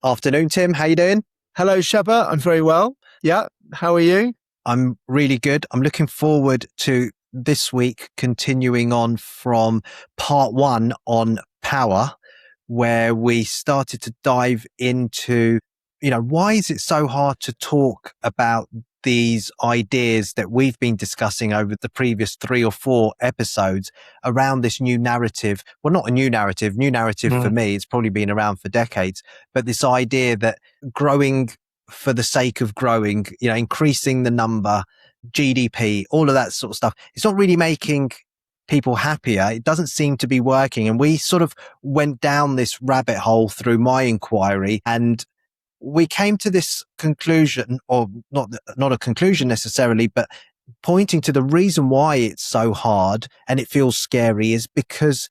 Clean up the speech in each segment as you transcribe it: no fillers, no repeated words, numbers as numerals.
Afternoon, Tim. How you doing? Hello, Shabbar. I'm very well. Yeah. How are you? I'm really good. I'm looking forward to this week continuing on from part one on power, where we started to dive into, why is it so hard to talk about these ideas that we've been discussing over the previous 3 or 4 episodes around this new narrative? Well, not a new narrative for me, it's probably been around for decades, but this idea that growing for the sake of growing, increasing the number, GDP, all of that sort of stuff, it's not really making people happier. It doesn't seem to be working. And we sort of went down this rabbit hole through my inquiry, and we came to this conclusion, or not a conclusion necessarily, but pointing to the reason why it's so hard and it feels scary is because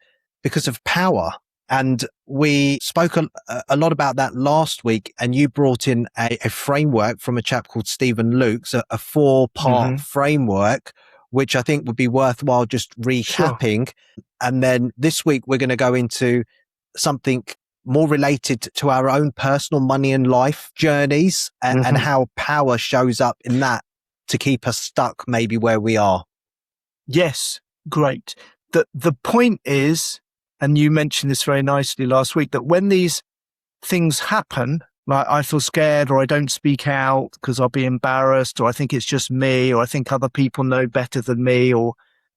of power. And we spoke a lot about that last week, and you brought in a framework from a chap called Stephen Lukes, a 4-part framework, which I think would be worthwhile just recapping. Sure. And then this week, we're going to go into something more related to our own personal money and life journeys and how power shows up in that to keep us stuck maybe where we are. Yes, great. The point is, and you mentioned this very nicely last week, that when these things happen, like I feel scared or I don't speak out because I'll be embarrassed, or I think it's just me, or I think other people know better than me, or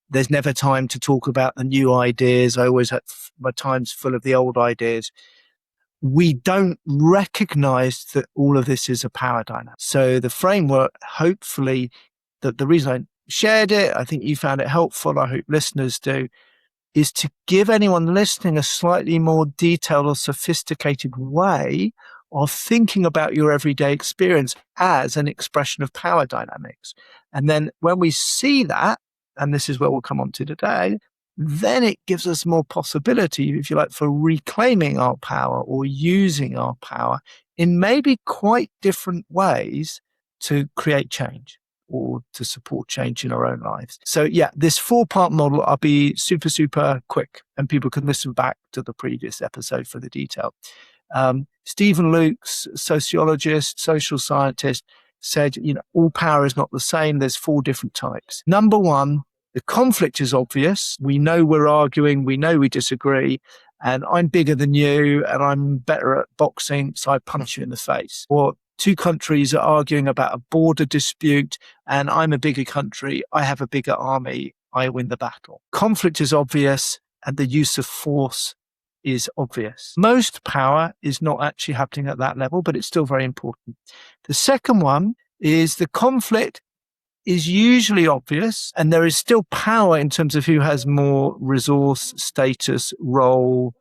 there's never time to talk about the new ideas. I always have my time's full of the old ideas. We don't recognize that all of this is a power dynamic. So the framework, hopefully, the reason I shared it, I think you found it helpful, I hope listeners do, is to give anyone listening a slightly more detailed or sophisticated way of thinking about your everyday experience as an expression of power dynamics. And then when we see that, and this is where we'll come on to today, then it gives us more possibility, if you like, for reclaiming our power or using our power in maybe quite different ways to create change or to support change in our own lives. So yeah, this 4-part model, I'll be super, super quick, and people can listen back to the previous episode for the detail. Stephen Lukes, sociologist, social scientist, said, all power is not the same. There's 4 different types. Number 1, the conflict is obvious. We know we're arguing. We know we disagree. And I'm bigger than you, and I'm better at boxing, so I punch you in the face. Or 2 countries are arguing about a border dispute, and I'm a bigger country. I have a bigger army. I win the battle. Conflict is obvious, and the use of force is obvious. Most power is not actually happening at that level, but it's still very important. The second one is the conflict is usually obvious, and there is still power in terms of who has more resource, status, role,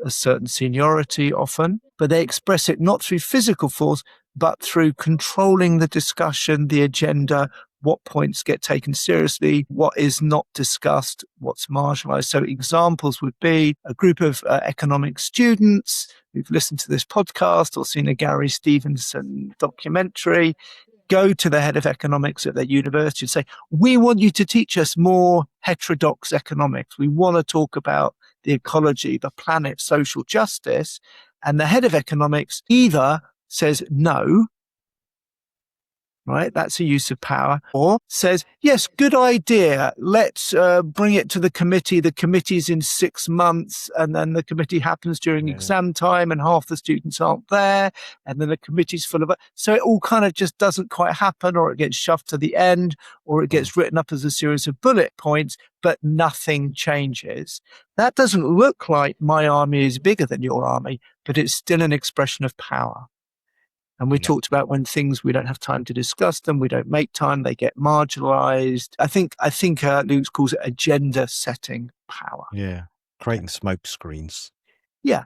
a certain seniority often, but they express it not through physical force, but through controlling the discussion, the agenda, what points get taken seriously, what is not discussed, what's marginalized. So examples would be a group of economic students who've listened to this podcast or seen a Gary Stevenson documentary, go to the head of economics at their university and say, we want you to teach us more heterodox economics. We want to talk about the ecology, the planet, social justice. And the head of economics either says no, right? That's a use of power. Or says, yes, good idea. Let's bring it to the committee. The committee's in 6 months, and then the committee happens during exam time, and half the students aren't there, and then the committee's full of it. So it all kind of just doesn't quite happen, or it gets shoved to the end, or it gets written up as a series of bullet points, but nothing changes. That doesn't look like my army is bigger than your army, but it's still an expression of power. And we talked about when things, we don't have time to discuss them, we don't make time, they get marginalized. I think Luke calls it agenda setting power. Yeah, creating smoke screens. Yeah.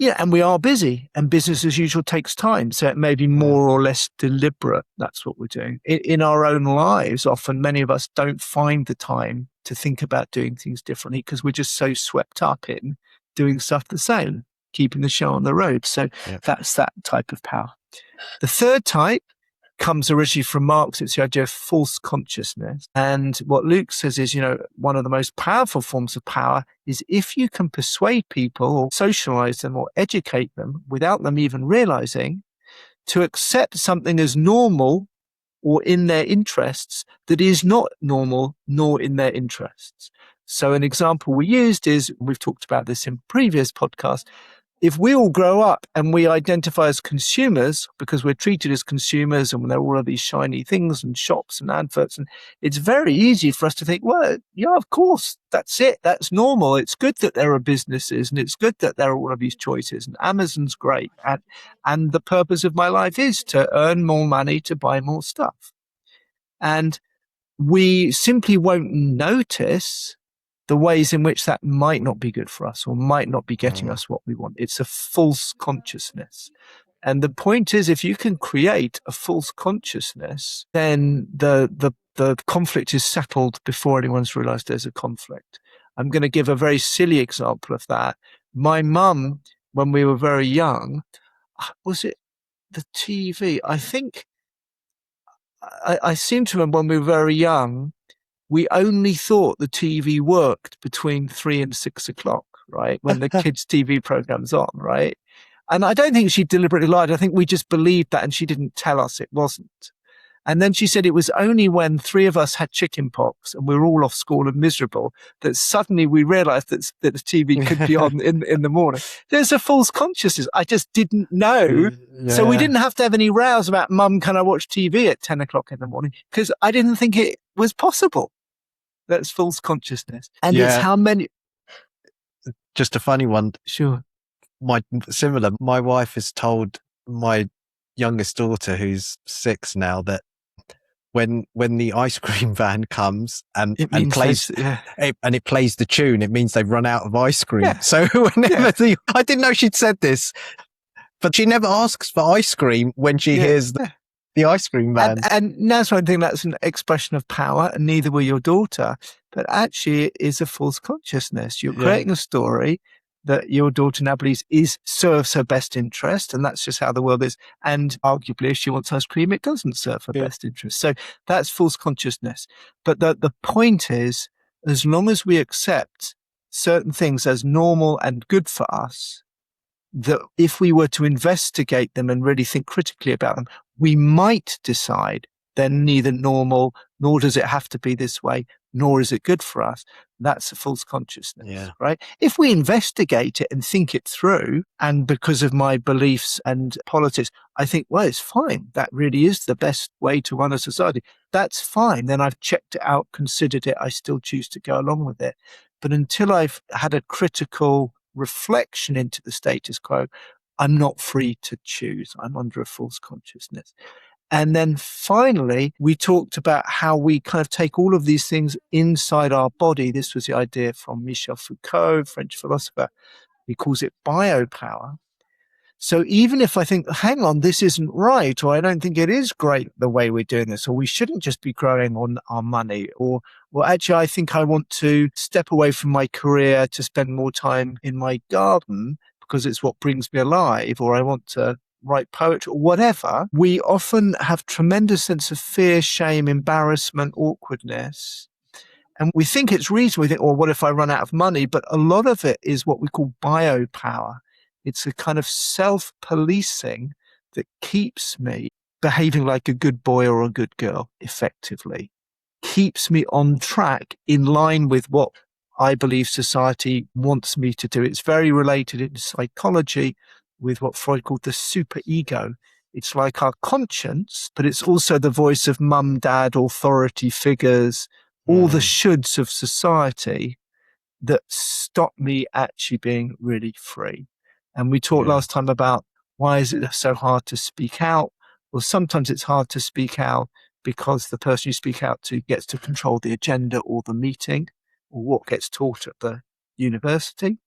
And we are busy, and business as usual takes time. So it may be more or less deliberate. That's what we're doing. In our own lives, often many of us don't find the time to think about doing things differently because we're just so swept up in doing stuff the same, keeping the show on the road. So that's that type of power. The third type comes originally from Marx. It's the idea of false consciousness. And what Luke says is, one of the most powerful forms of power is if you can persuade people or socialize them or educate them without them even realizing to accept something as normal or in their interests that is not normal nor in their interests. So an example we used is, we've talked about this in previous podcasts, if we all grow up and we identify as consumers because we're treated as consumers and there are all of these shiny things and shops and adverts, and it's very easy for us to think, well, yeah, of course, that's it. That's normal. It's good that there are businesses and it's good that there are all of these choices and Amazon's great. And the purpose of my life is to earn more money to buy more stuff. And we simply won't notice the ways in which that might not be good for us or might not be getting us what we want. It's a false consciousness. And the point is, if you can create a false consciousness, then the conflict is settled before anyone's realized there's a conflict. I'm going to give a very silly example of that. My mum, when we were very young, was it the TV? I think I seem to remember when we were very young, we only thought the TV worked between 3 and 6 o'clock, right? When the kids' TV program's on, right? And I don't think she deliberately lied. I think we just believed that and she didn't tell us it wasn't. And then she said it was only when 3 of us had chicken pox and we were all off school and miserable that suddenly we realized that the TV could be on in the morning. There's a false consciousness. I just didn't know. Yeah. So we didn't have to have any rows about, Mum, can I watch TV at 10 o'clock in the morning? Because I didn't think it was possible. That's false consciousness. And it's how many... Just a funny one. Sure. My wife has told my youngest daughter, who's 6 now, that when the ice cream van comes and plays and it plays the tune, it means they've run out of ice cream. Yeah. So whenever I didn't know she'd said this, but she never asks for ice cream when she hears the ice cream van. And that's why I think that's an expression of power, and neither will your daughter. But actually, it is a false consciousness. You're creating a story that your daughter now believes serves her best interest, and that's just how the world is. And arguably, if she wants ice cream, it doesn't serve her best interest. So that's false consciousness. But the point is, as long as we accept certain things as normal and good for us, that if we were to investigate them and really think critically about them, we might decide they're neither normal, nor does it have to be this way, nor is it good for us. That's a false consciousness, right? If we investigate it and think it through, and because of my beliefs and politics, I think, well, it's fine. That really is the best way to run a society. That's fine. Then I've checked it out, considered it. I still choose to go along with it. But until I've had a critical reflection into the status quo, I'm not free to choose. I'm under a false consciousness. And then finally, we talked about how we kind of take all of these things inside our body. This was the idea from Michel Foucault, French philosopher. He calls it biopower. So even if I think, hang on, this isn't right, or I don't think it is great the way we're doing this, or we shouldn't just be growing on our money, or actually I think I want to step away from my career to spend more time in my garden because it's what brings me alive, or I want to write poetry, or whatever, we often have tremendous sense of fear, shame, embarrassment, awkwardness. And we think it's reasonable. We think, well, what if I run out of money? But a lot of it is what we call biopower. It's a kind of self-policing that keeps me behaving like a good boy or a good girl, effectively. Keeps me on track in line with what I believe society wants me to do. It's very related in psychology with what Freud called the superego. It's like our conscience, but it's also the voice of mum, dad, authority figures, all the shoulds of society that stop me actually being really free. And we talked last time about why is it so hard to speak out? Well, sometimes it's hard to speak out because the person you speak out to gets to control the agenda or the meeting or what gets taught at the university.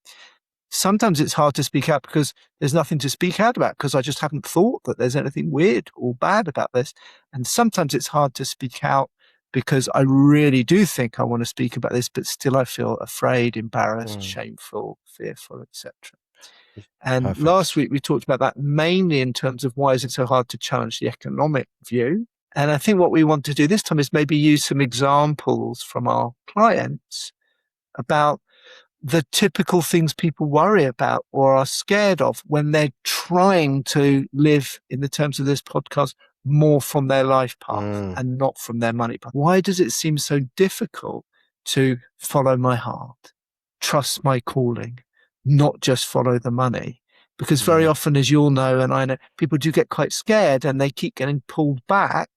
Sometimes it's hard to speak out because there's nothing to speak out about because I just haven't thought that there's anything weird or bad about this. And sometimes it's hard to speak out because I really do think I want to speak about this, but still I feel afraid, embarrassed, shameful, fearful, etc. And Perfect. last week we talked about that mainly in terms of why is it so hard to challenge the economic view. And I think what we want to do this time is maybe use some examples from our clients about the typical things people worry about or are scared of when they're trying to live, in the terms of this podcast, more from their life path and not from their money path. Why does it seem so difficult to follow my heart, trust my calling, not just follow the money? Because very often, as you'll know, and I know, people do get quite scared and they keep getting pulled back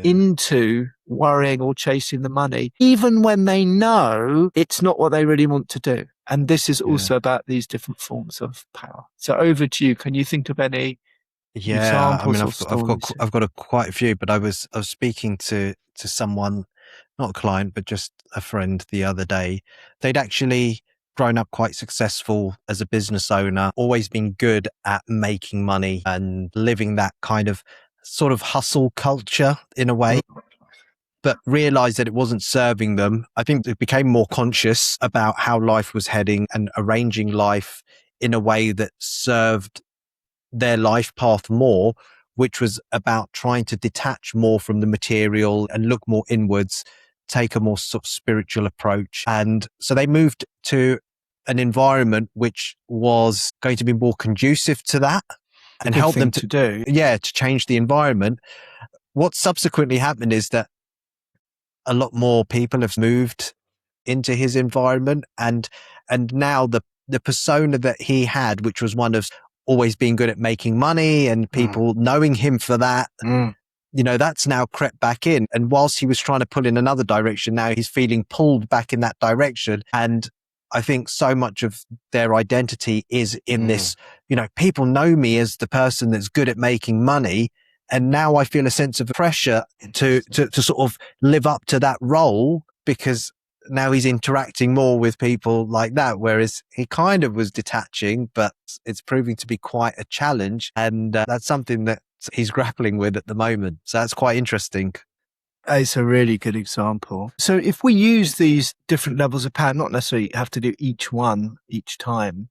into worrying or chasing the money, even when they know it's not what they really want to do. And this is also about these different forms of power. So over to you. Can you think of any examples or stories? I've got quite a few, but I was speaking to someone, not a client, but just a friend the other day. They'd actually grown up quite successful as a business owner, always been good at making money and living that kind of sort of hustle culture in a way, but realized that it wasn't serving them. I think they became more conscious about how life was heading and arranging life in a way that served their life path more, which was about trying to detach more from the material and look more inwards, take a more sort of spiritual approach. And so they moved to an environment which was going to be more conducive to that and help them to do. to change the environment. What subsequently happened is that a lot more people have moved into his environment, and now the persona that he had, which was one of always being good at making money and people knowing him for that, that's now crept back in. And whilst he was trying to pull in another direction, now he's feeling pulled back in that direction. And I think so much of their identity is in this, people know me as the person that's good at making money. And now I feel a sense of pressure to sort of live up to that role, because now he's interacting more with people like that, whereas he kind of was detaching, but it's proving to be quite a challenge. And that's something that he's grappling with at the moment. So that's quite interesting. It's a really good example. So if we use these different levels of power, not necessarily have to do each one each time,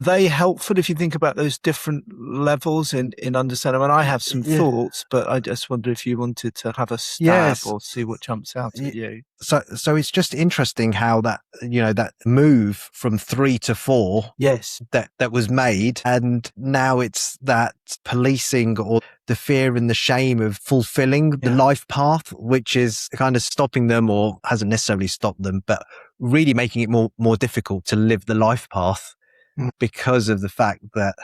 they helpful if you think about those different levels in understanding. And I have some thoughts, but I just wonder if you wanted to have a stab or see what jumps out at you. So it's just interesting how that, that move from 3 to 4, that was made. And now it's that policing or the fear and the shame of fulfilling the life path, which is kind of stopping them, or hasn't necessarily stopped them, but really making it more difficult to live the life path, because of the fact that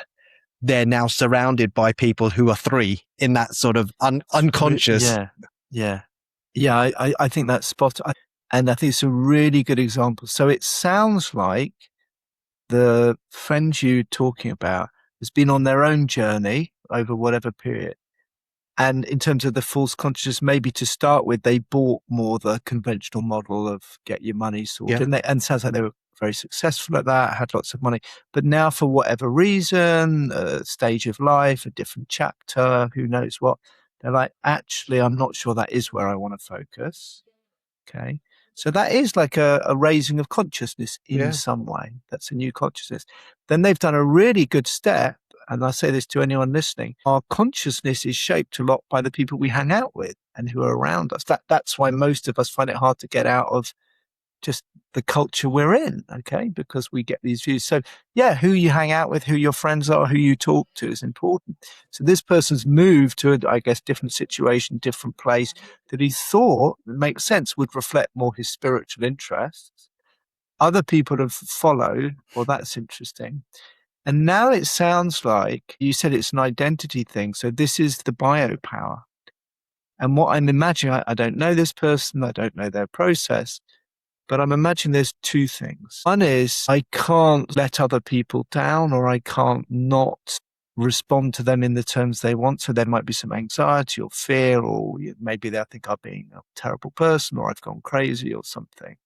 they're now surrounded by people who are 3 in that sort of unconscious. I think that's spot on. And I think it's a really good example. So it sounds like the friend you're talking about has been on their own journey over whatever period. And in terms of the false consciousness, maybe to start with, they bought more the conventional model of get your money sorted. And it sounds like they were very successful at that, had lots of money. But now, for whatever reason, a stage of life, a different chapter, who knows what, they're like, actually, I'm not sure that is where I want to focus. Okay. So that is like a raising of consciousness in some way. That's a new consciousness. Then they've done a really good step. And I say this to anyone listening, our consciousness is shaped a lot by the people we hang out with and who are around us. That's why most of us find it hard to get out of just the culture we're in, okay? Because we get these views. So who you hang out with, who your friends are, who you talk to is important. So this person's moved to I guess, different situation, different place that he thought makes sense, would reflect more his spiritual interests. Other people have followed. Well, that's interesting. And now it sounds like you said it's an identity thing. So this is the biopower. And what I'm imagining, I don't know this person, I don't know their process, but I'm imagining there's 2 things. One is I can't let other people down, or I can't not respond to them in the terms they want. So there might be some anxiety or fear, or maybe they think I'm being a terrible person, or I've gone crazy or something.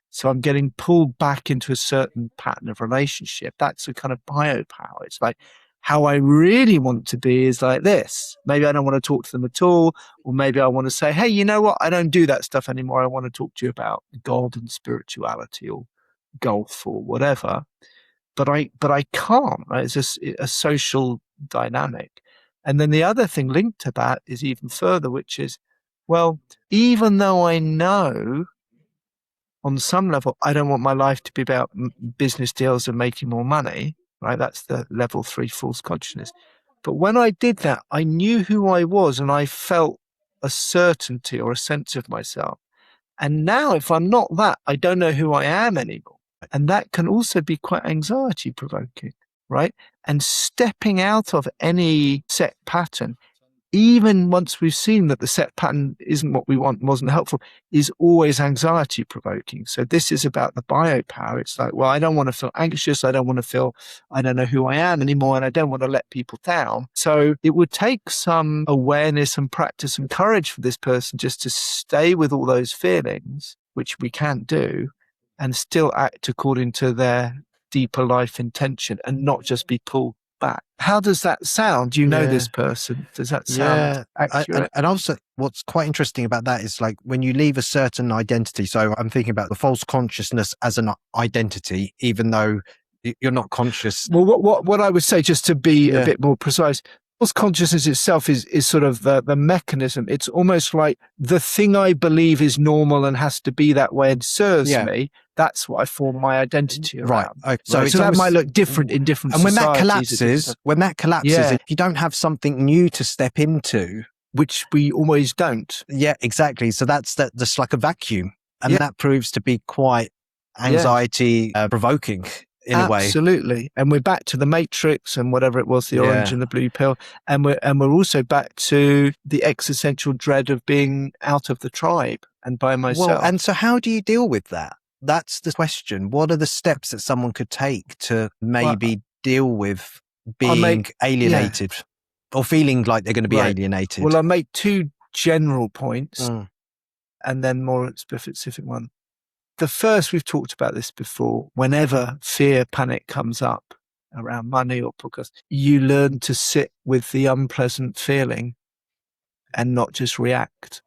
So I'm getting pulled back into a certain pattern of relationship. That's a kind of biopower. It's like, how I really want to be is like this. Maybe I don't want to talk to them at all. Or maybe I want to say, hey, you know what? I don't do that stuff anymore. I want to talk to you about God and spirituality or golf or whatever. but I can't. Right? It's just a social dynamic. And then the other thing linked to that is even further, which is, well, even though I know on some level I don't want my life to be about business deals and making more money, right? That's the level 3 false consciousness. But when I did that, I knew who I was and I felt a certainty or a sense of myself. And now, if I'm not that, I don't know who I am anymore. And that can also be quite anxiety provoking, right? And stepping out of any set pattern, even once we've seen that the set pattern isn't what we want, wasn't helpful, is always anxiety provoking. So this is about the biopower. It's like, well, I don't want to feel anxious. I don't want to feel, I don't know who I am anymore. And I don't want to let people down. So it would take some awareness and practice and courage for this person just to stay with all those feelings, which we can do, and still act according to their deeper life intention and not just be pulled back. How does that sound? Do you know this person? Does that sound accurate? And also what's quite interesting about that is like when you leave a certain identity. So I'm thinking about the false consciousness as an identity, even though you're not conscious. Well, what I would say, just to be a bit more precise, false consciousness itself is sort of the mechanism. It's almost like the thing I believe is normal and has to be that way and serves me. That's what I form my identity around. Right. Okay. So that might look different in different societies. And when that collapses, if you don't have something new to step into, which we always don't. Yeah, exactly. So that's like a vacuum. And that proves to be quite anxiety provoking. In a way. Absolutely. And we're back to the matrix and whatever it was, the orange and the blue pill. And we're also back to the existential dread of being out of the tribe and by myself. Well, and so how do you deal with that? That's the question. What are the steps that someone could take to maybe deal with being alienated or feeling like they're going to be alienated? Well, I'll make two general points and then more specific one. The first, we've talked about this before, whenever fear, panic comes up around money or podcast, you learn to sit with the unpleasant feeling and not just react.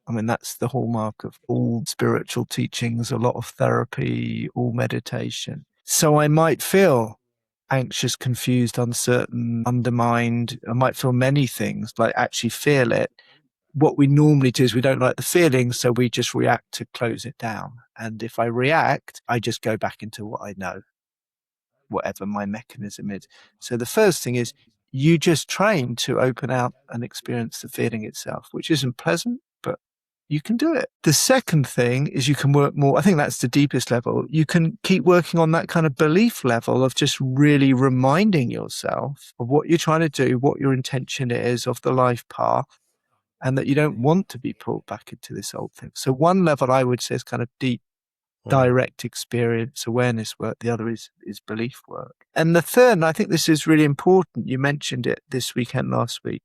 I mean, that's the hallmark of all spiritual teachings, a lot of therapy, all meditation. So I might feel anxious, confused, uncertain, undermined. I might feel many things, but actually feel it. What we normally do is we don't like the feelings, so we just react to close it down. And if I react, I just go back into what I know, whatever my mechanism is. So the first thing is you just train to open out and experience the feeling itself, which isn't pleasant, but you can do it. The second thing is you can work more. I think that's the deepest level. You can keep working on that kind of belief level of just really reminding yourself of what you're trying to do, what your intention is of the life path, and that you don't want to be pulled back into this old thing. So one level I would say is kind of deep, direct experience, awareness work. The other is belief work. And the third, and I think this is really important, you mentioned it this weekend, last week,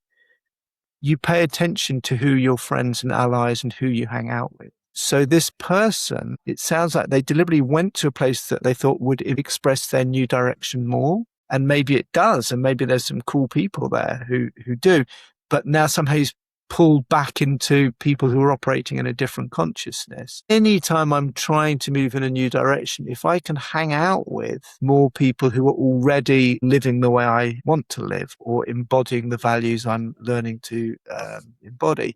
you pay attention to who your friends and allies and who you hang out with. So this person, it sounds like they deliberately went to a place that they thought would express their new direction more. And maybe it does. And maybe there's some cool people there who do. But now somehow he's pulled back into people who are operating in a different consciousness. Anytime I'm trying to move in a new direction, if I can hang out with more people who are already living the way I want to live or embodying the values I'm learning to embody,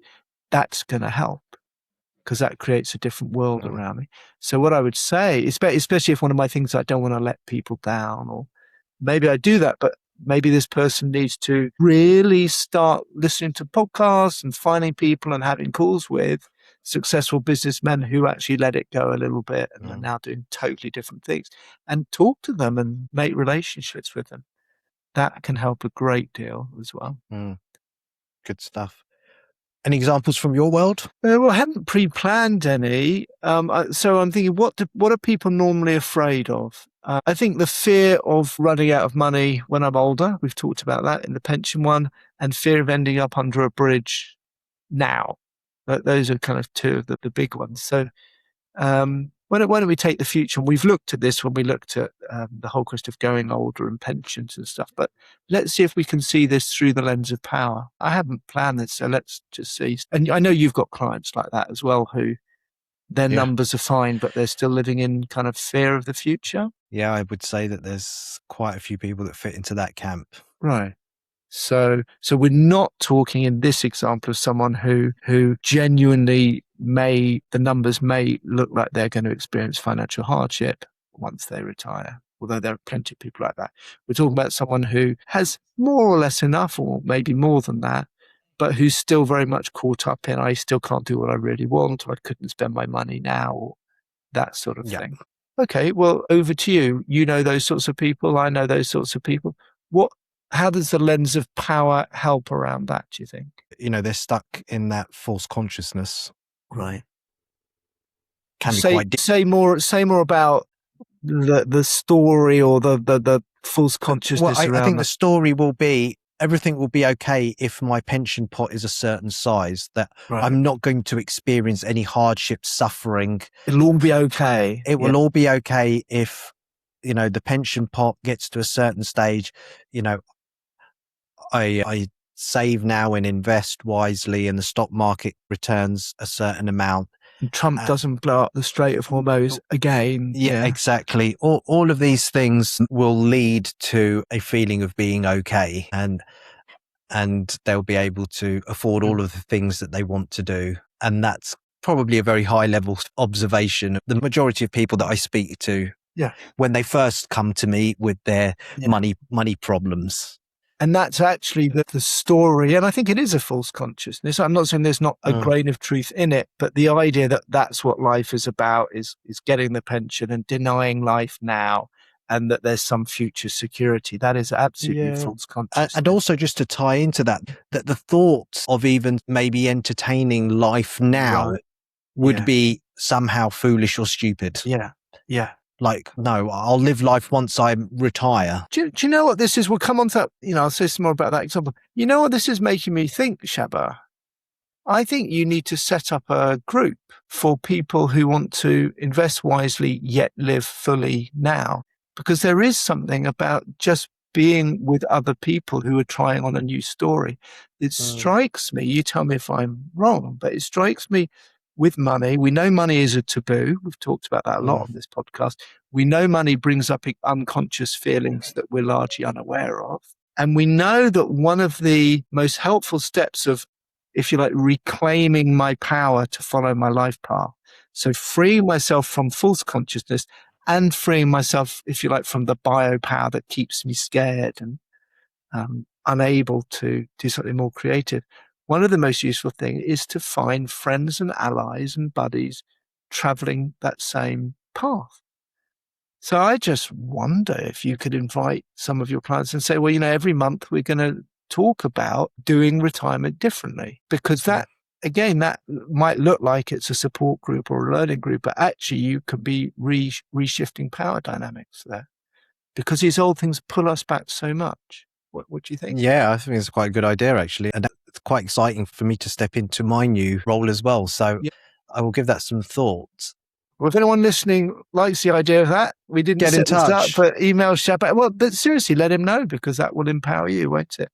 that's going to help, because that creates a different world around me. So what I would say, especially if one of my things, I don't want to let people down, or maybe I do that, but maybe this person needs to really start listening to podcasts and finding people and having calls with successful businessmen who actually let it go a little bit and are now doing totally different things, and talk to them and make relationships with them. That can help a great deal as well. Good stuff. Any examples from your world? Well, I haven't pre-planned any. So I'm thinking, what are people normally afraid of? I think the fear of running out of money when I'm older. We've talked about that in the pension one, and fear of ending up under a bridge now. Those are kind of two of the big ones. So why don't we take the future? And we've looked at this when we looked at the whole question of going older and pensions and stuff. But let's see if we can see this through the lens of power. I haven't planned this, so let's just see. And I know you've got clients like that as well, who their numbers are fine, but they're still living in kind of fear of the future. Yeah, I would say that there's quite a few people that fit into that camp. Right. So we're not talking in this example of someone who genuinely the numbers may look like they're going to experience financial hardship once they retire, although there are plenty of people like that. We're talking about someone who has more or less enough, or maybe more than that, but who's still very much caught up in, I still can't do what I really want, or I couldn't spend my money now, or that sort of Yeah. thing. Okay, well, over to you. You know those sorts of people. I know those sorts of people. How does the lens of power help around that, do you think? They're stuck in that false consciousness. Right. Can be quite deep. Say more about the story or the false consciousness I around think that. the story will be everything will be okay if my pension pot is a certain size, that Right. I'm not going to experience any hardship, suffering. It'll all be okay. It will all be okay if, the pension pot gets to a certain stage. I save now and invest wisely, and the stock market returns a certain amount. And Trump doesn't blow up the Strait of Hormuz again. Yeah, exactly. All of these things will lead to a feeling of being okay, and they'll be able to afford all of the things that they want to do. And that's probably a very high level observation. The majority of people that I speak to, when they first come to me with their money problems. And that's actually the story. And I think it is a false consciousness. I'm not saying there's not a grain of truth in it, but the idea that that's what life is about is getting the pension and denying life now, and that there's some future security. That is absolutely false consciousness. And also, just to tie into that the thoughts of even maybe entertaining life now would be somehow foolish or stupid. Yeah. Like, no, I'll live life once I retire. Do you know what this is? We'll come on to that. I'll say some more about that example. You know what this is making me think, Shabbar? I think you need to set up a group for people who want to invest wisely yet live fully now, because there is something about just being with other people who are trying on a new story. It strikes me, you tell me if I'm wrong, but it strikes me with money. We know money is a taboo. We've talked about that a lot on this podcast. We know money brings up unconscious feelings that we're largely unaware of. And we know that one of the most helpful steps of, if you like, reclaiming my power to follow my life path, so freeing myself from false consciousness and freeing myself, if you like, from the biopower that keeps me scared and unable to do something more creative. One of the most useful things is to find friends and allies and buddies traveling that same path. So I just wonder if you could invite some of your clients and say, well, every month we're going to talk about doing retirement differently, because that, again, that might look like it's a support group or a learning group, but actually you could be reshifting power dynamics there, because these old things pull us back so much. What do you think? Yeah, I think it's quite a good idea, actually. And it's quite exciting for me to step into my new role as well. So I will give that some thought. Well, if anyone listening likes the idea of that, we didn't get in touch, but email Shabbar. Well, but seriously, let him know, because that will empower you, won't it?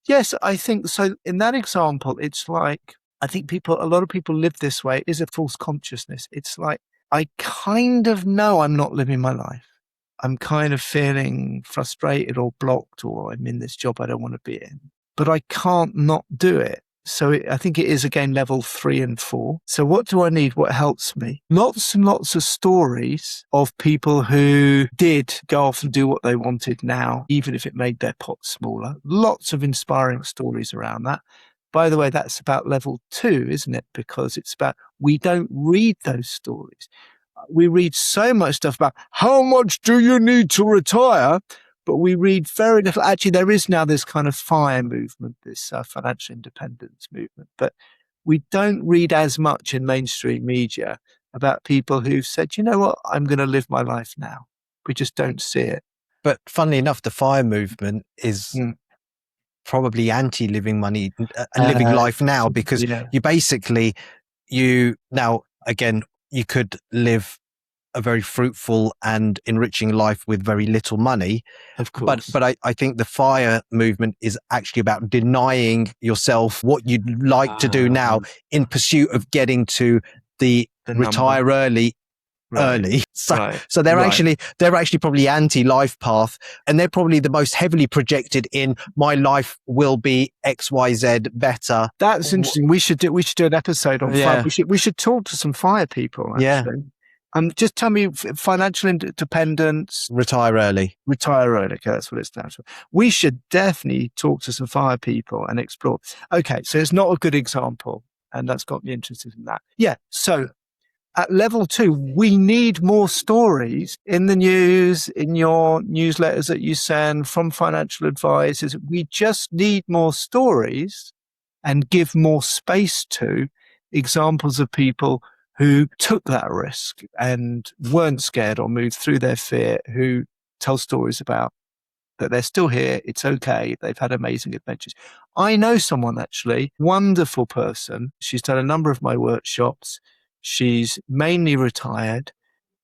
Yes, I think so. In that example, it's like, I think a lot of people live this way. It is a false consciousness. It's like, I kind of know I'm not living my life. I'm kind of feeling frustrated or blocked, or I'm in this job I don't want to be in, but I can't not do it. So I think it is, again, level 3 and 4. So what do I need? What helps me? Lots and lots of stories of people who did go off and do what they wanted now, even if it made their pot smaller. Lots of inspiring stories around that. By the way, that's about level 2, isn't it? Because it's about, we don't read those stories. We read so much stuff about how much do you need to retire, but we read very little. Actually, there is now this kind of FIRE movement, this financial independence movement, but we don't read as much in mainstream media about people who've said, you know what, I'm going to live my life now. We just don't see it. But funnily enough, the FIRE movement is probably anti-living money and living life now, because you basically, now, again, you could live a very fruitful and enriching life with very little money. Of course. But I think the FIRE movement is actually about denying yourself what you'd like to do now in pursuit of getting to the retire early early. So they're Right. actually probably anti-life path, and they're probably the most heavily projected in my life will be XYZ better. That's interesting. We should do an episode on fire. Yeah. We should talk to some fire people, Yeah. actually. Just tell me financial independence. Retire early. Retire early. Okay, that's what it stands for. We should definitely talk to some fire people and explore. Okay, so it's not a good example, and that's got me interested in that. Yeah, so at level 2, we need more stories in the news, in your newsletters that you send from financial advisors. We just need more stories and give more space to examples of people who took that risk and weren't scared or moved through their fear, who tell stories about that they're still here. It's okay. They've had amazing adventures. I know someone, actually, wonderful person. She's done a number of my workshops. She's mainly retired.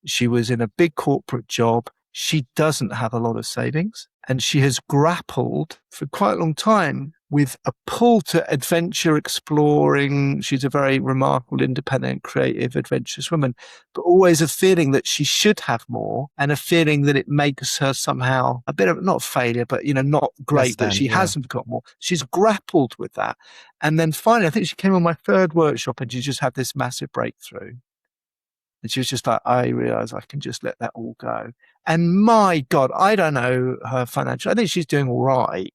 She was in a big corporate job. She doesn't have a lot of savings, and she has grappled for quite a long time with a pull to adventure exploring. She's a very remarkable, independent, creative, adventurous woman, but always a feeling that she should have more, and a feeling that it makes her somehow a bit of, not failure, but, not great that she hasn't got more. She's grappled with that. And then finally, I think she came on my third workshop, and she just had this massive breakthrough. And she was just like, I realize I can just let that all go. And my God, I don't know her financial. I think she's doing all right,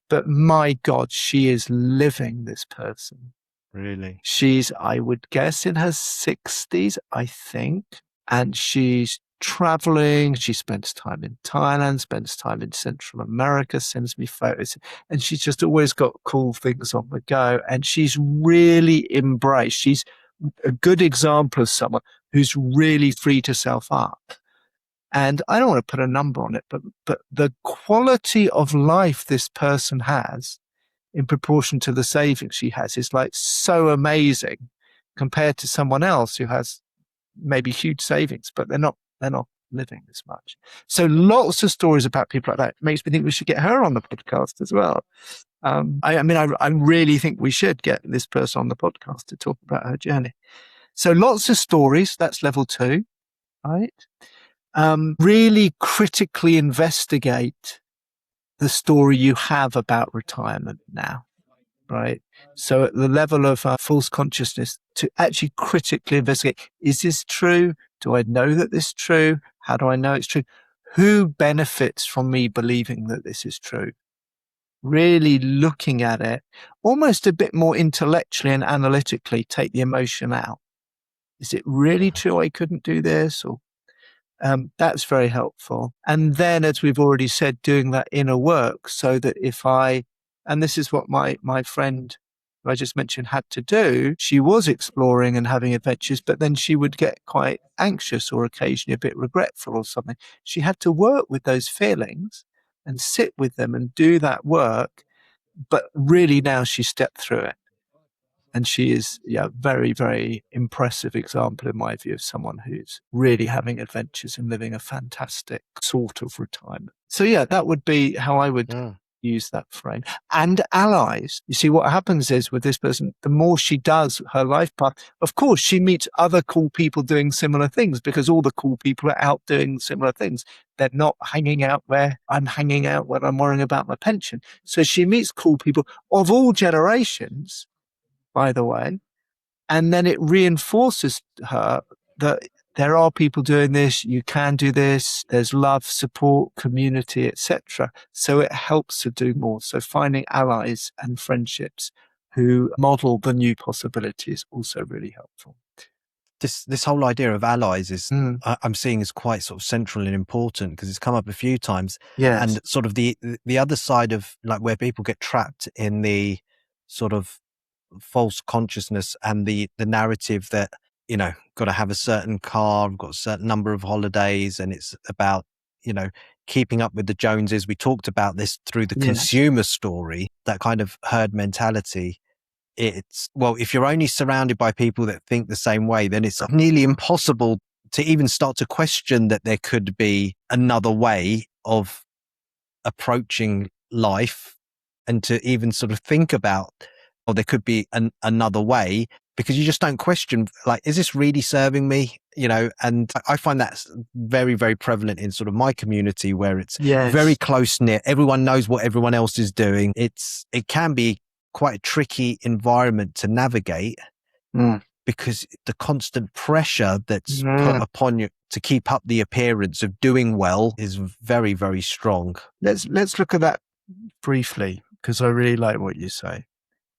but my God, she is living, this person. Really? She's, I would guess, in her 60s, I think. And she's traveling. She spends time in Thailand, spends time in Central America, sends me photos. And she's just always got cool things on the go. And she's really embraced. She's a good example of someone who's really freed herself up. And I don't want to put a number on it, but the quality of life this person has in proportion to the savings she has is like so amazing compared to someone else who has maybe huge savings, but they're not living as much. So lots of stories about people like that. It makes me think we should get her on the podcast as well. I really think we should get this person on the podcast to talk about her journey. So lots of stories. That's level 2, right? Really critically investigate the story you have about retirement now, right? So at the level of false consciousness, to actually critically investigate, is this true? Do I know that this is true? How do I know it's true? Who benefits from me believing that this is true? Really looking at it almost a bit more intellectually and analytically, take the emotion out. Is it really true I couldn't do this? Or that's very helpful. And then, as we've already said, doing that inner work so that and this is what my friend who I just mentioned had to do, she was exploring and having adventures, but then she would get quite anxious or occasionally a bit regretful or something. She had to work with those feelings and sit with them and do that work. But really now she stepped through it. And she is, very, very impressive example, in my view, of someone who's really having adventures and living a fantastic sort of retirement. So, that would be how I would use that frame. And allies. You see, what happens is with this person, the more she does her life path, of course, she meets other cool people doing similar things, because all the cool people are out doing similar things. They're not hanging out where I'm hanging out when I'm worrying about my pension. So she meets cool people of all generations, by the way, and then it reinforces her that there are people doing this, you can do this, there's love, support, community, etc. So it helps to do more. So finding allies and friendships who model the new possibility is also really helpful. This whole idea of allies is I'm seeing as quite sort of central and important, because it's come up a few times. Yes. And sort of the other side of, like, where people get trapped in the sort of false consciousness and the narrative that, got to have a certain car, got a certain number of holidays, and it's about, keeping up with the Joneses. We talked about this through the consumer story, that kind of herd mentality. It's, well, if you're only surrounded by people that think the same way, then it's nearly impossible to even start to question that there could be another way of approaching life, and to even sort of think about, there could be another way. because you just don't question, like, is this really serving me? And I find that's very, very prevalent in sort of my community, where it's very close knit. Everyone knows what everyone else is doing. It can be quite a tricky environment to navigate because the constant pressure that's put upon you to keep up the appearance of doing well is very, very strong. Let's look at that briefly, because I really like what you say.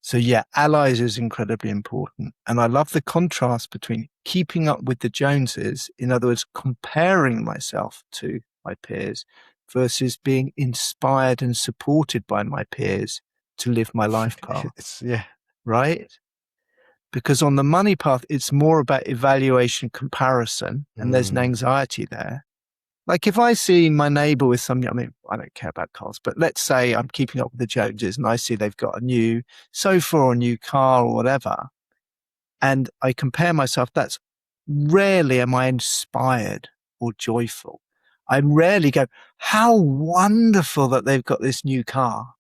So yeah, allies is incredibly important. And I love the contrast between keeping up with the Joneses, in other words, comparing myself to my peers, versus being inspired and supported by my peers to live my life path. Right? Because on the money path, it's more about evaluation, comparison, and there's an anxiety there. Like if I see my neighbor with something, I mean, I don't care about cars, but let's say I'm keeping up with the Joneses and I see they've got a new sofa or a new car or whatever, and I compare myself, that's rarely am I inspired or joyful. I rarely go, how wonderful that they've got this new car.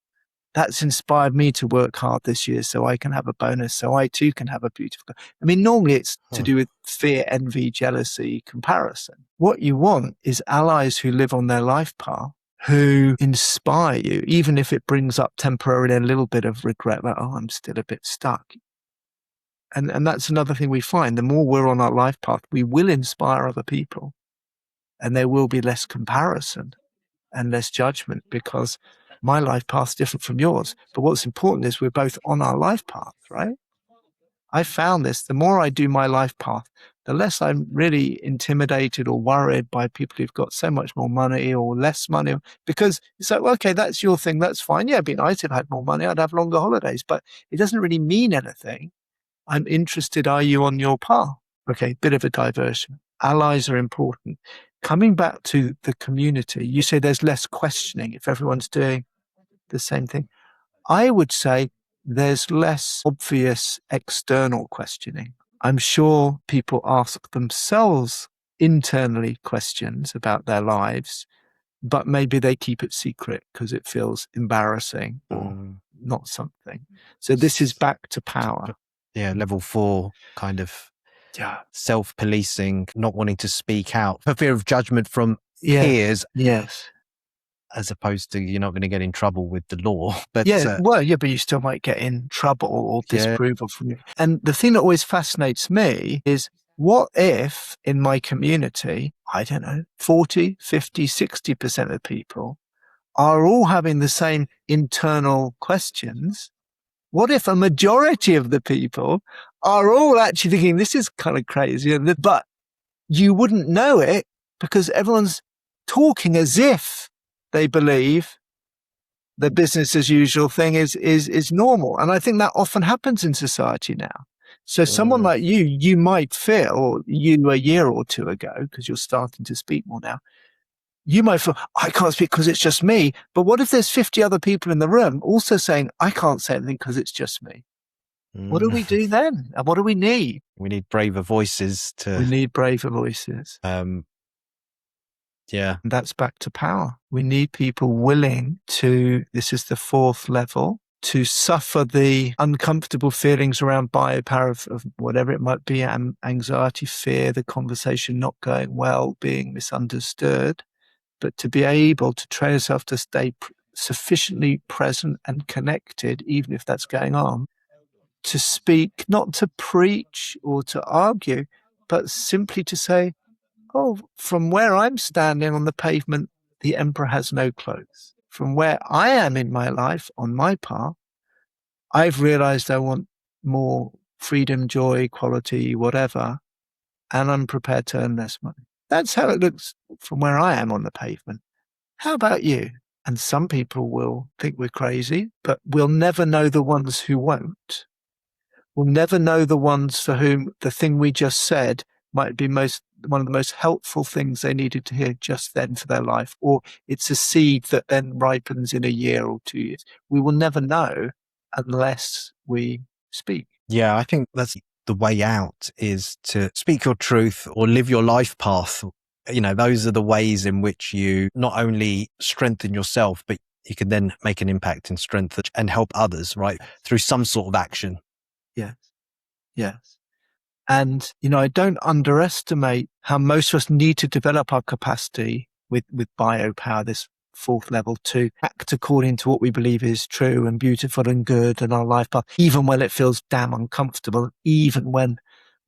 That's inspired me to work hard this year so I can have a bonus, so I too can have a beautiful car. I mean, normally it's to do with fear, envy, jealousy, comparison. What you want is allies who live on their life path, who inspire you, even if it brings up temporarily a little bit of regret, like, oh, I'm still a bit stuck. And that's another thing we find. The more we're on our life path, we will inspire other people, and there will be less comparison and less judgment, because my life path's different from yours. But what's important is we're both on our life path, right? I found this, the more I do my life path, the less I'm really intimidated or worried by people who've got so much more money or less money, because it's like, well, okay, that's your thing. That's fine. Yeah, it'd be nice if I had more money. I'd have longer holidays, but it doesn't really mean anything. I'm interested. Are you on your path? Okay, bit of a diversion. Allies are important. Coming back to the community, you say there's less questioning if everyone's doing the same thing. I would say there's less obvious external questioning. I'm sure people ask themselves internally questions about their lives, but maybe they keep it secret because it feels embarrassing or not something. So this is back to power. Yeah, level 4 kind of self-policing, not wanting to speak out for fear of judgment from peers. Yes. As opposed to you're not going to get in trouble with the law. But but you still might get in trouble or disapproval from you. And the thing that always fascinates me is, what if in my community, I don't know, 40, 50, 60% of the people are all having the same internal questions? What if a majority of the people are all actually thinking, this is kind of crazy, but you wouldn't know it because everyone's talking as if they believe the business as usual thing is normal. And I think that often happens in society now. So someone like you might feel, or you a year or two ago, because you're starting to speak more now, you might feel, I can't speak because it's just me. But what if there's 50 other people in the room also saying, I can't say anything because it's just me? What do we do then? And what do we need? We need braver voices We need braver voices. Yeah. And that's back to power. We need people willing to, this is the 4th level, to suffer the uncomfortable feelings around biopower of whatever it might be, anxiety, fear, the conversation not going well, being misunderstood, but to be able to train yourself to stay sufficiently present and connected, even if that's going on, to speak, not to preach or to argue, but simply to say, oh, from where I'm standing on the pavement, the emperor has no clothes. From where I am in my life, on my path, I've realized I want more freedom, joy, equality, whatever, and I'm prepared to earn less money. That's how it looks from where I am on the pavement. How about you? And some people will think we're crazy, but we'll never know the ones who won't. We'll never know the ones for whom the thing we just said might be one of the most helpful things they needed to hear just then for their life, or it's a seed that then ripens in a year or 2 years. We will never know unless we speak. Yeah, I think that's the way out, is to speak your truth or live your life path. Those are the ways in which you not only strengthen yourself, but you can then make an impact and strengthen and help others, right? Through some sort of action. Yes. Yes. And, I don't underestimate how most of us need to develop our capacity with biopower, this fourth level, to act according to what we believe is true and beautiful and good in our life path, even when it feels damn uncomfortable, even when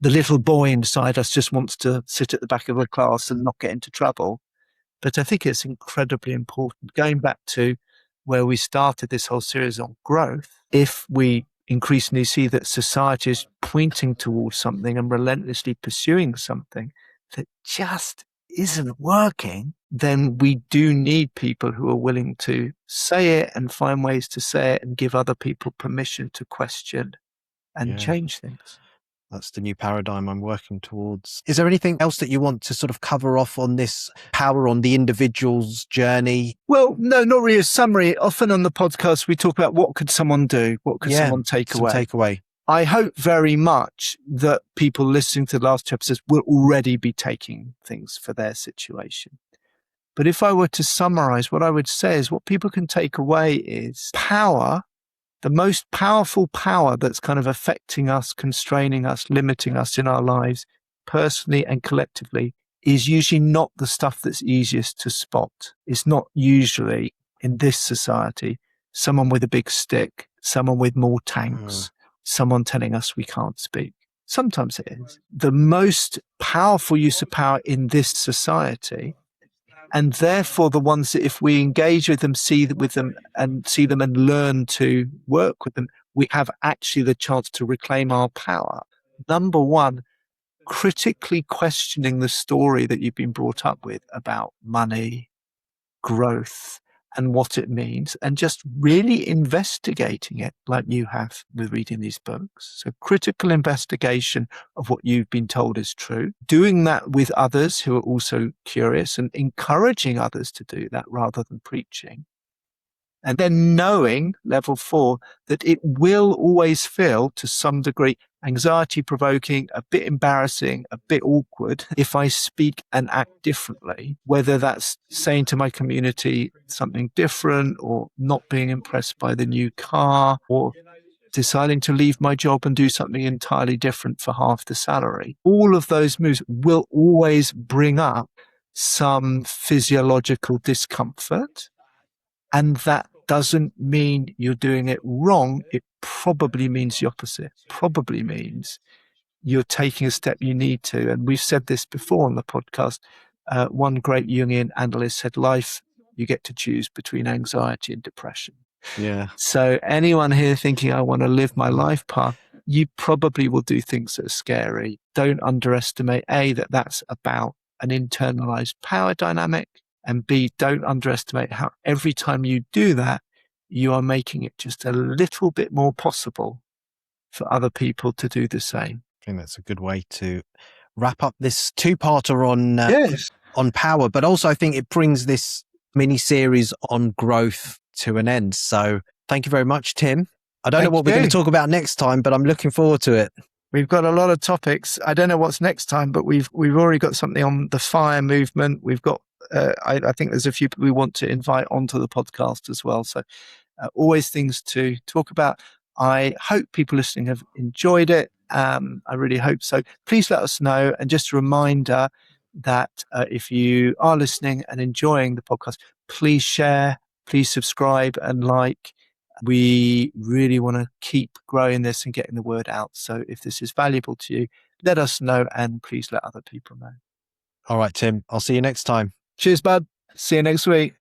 the little boy inside us just wants to sit at the back of the class and not get into trouble. But I think it's incredibly important. Going back to where we started this whole series on growth, if we increasingly see that society is pointing towards something and relentlessly pursuing something that just isn't working, then we do need people who are willing to say it and find ways to say it and give other people permission to question and change things. That's the new paradigm I'm working towards. Is there anything else that you want to sort of cover off on this power on the individual's journey? Well, no, not really a summary. Often on the podcast, we talk about what could someone do? What could someone take away? I hope very much that people listening to the last two episodes will already be taking things for their situation. But if I were to summarize, what I would say is what people can take away is power. The most powerful power that's kind of affecting us, constraining us, limiting us in our lives, personally and collectively, is usually not the stuff that's easiest to spot. It's not usually, in this society, someone with a big stick, someone with more tanks, someone telling us we can't speak. Sometimes it is. The most powerful use of power in this society, and therefore the ones that if we engage with them, see them and learn to work with them, we have actually the chance to reclaim our power. Number one, critically questioning the story that you've been brought up with about money, growth, and what it means, and just really investigating it like you have with reading these books. So critical investigation of what you've been told is true, doing that with others who are also curious and encouraging others to do that rather than preaching. And then knowing, level 4, that it will always feel to some degree anxiety provoking, a bit embarrassing, a bit awkward if I speak and act differently, whether that's saying to my community something different or not being impressed by the new car or deciding to leave my job and do something entirely different for half the salary. All of those moves will always bring up some physiological discomfort. And that doesn't mean you're doing it wrong. It probably means the opposite. Probably means you're taking a step you need to. And we've said this before on the podcast. One great Jungian analyst said, life, you get to choose between anxiety and depression. Yeah. So anyone here thinking, I want to live my life path, you probably will do things that are scary. Don't underestimate, A, that that's about an internalized power dynamic. And B, don't underestimate how every time you do that, you are making it just a little bit more possible for other people to do the same. I think that's a good way to wrap up this two-parter on power, but also I think it brings this mini-series on growth to an end. So thank you very much, Tim. I don't know what we're going to talk about next time, but I'm looking forward to it. We've got a lot of topics. I don't know what's next time, but we've already got something on the FIRE movement. We've got I think there's a few people we want to invite onto the podcast as well. So always things to talk about. I hope people listening have enjoyed it. I really hope so. Please let us know. And just a reminder that if you are listening and enjoying the podcast, please share, please subscribe and like. We really want to keep growing this and getting the word out. So if this is valuable to you, let us know and please let other people know. All right, Tim. I'll see you next time. Cheers, bud. See you next week.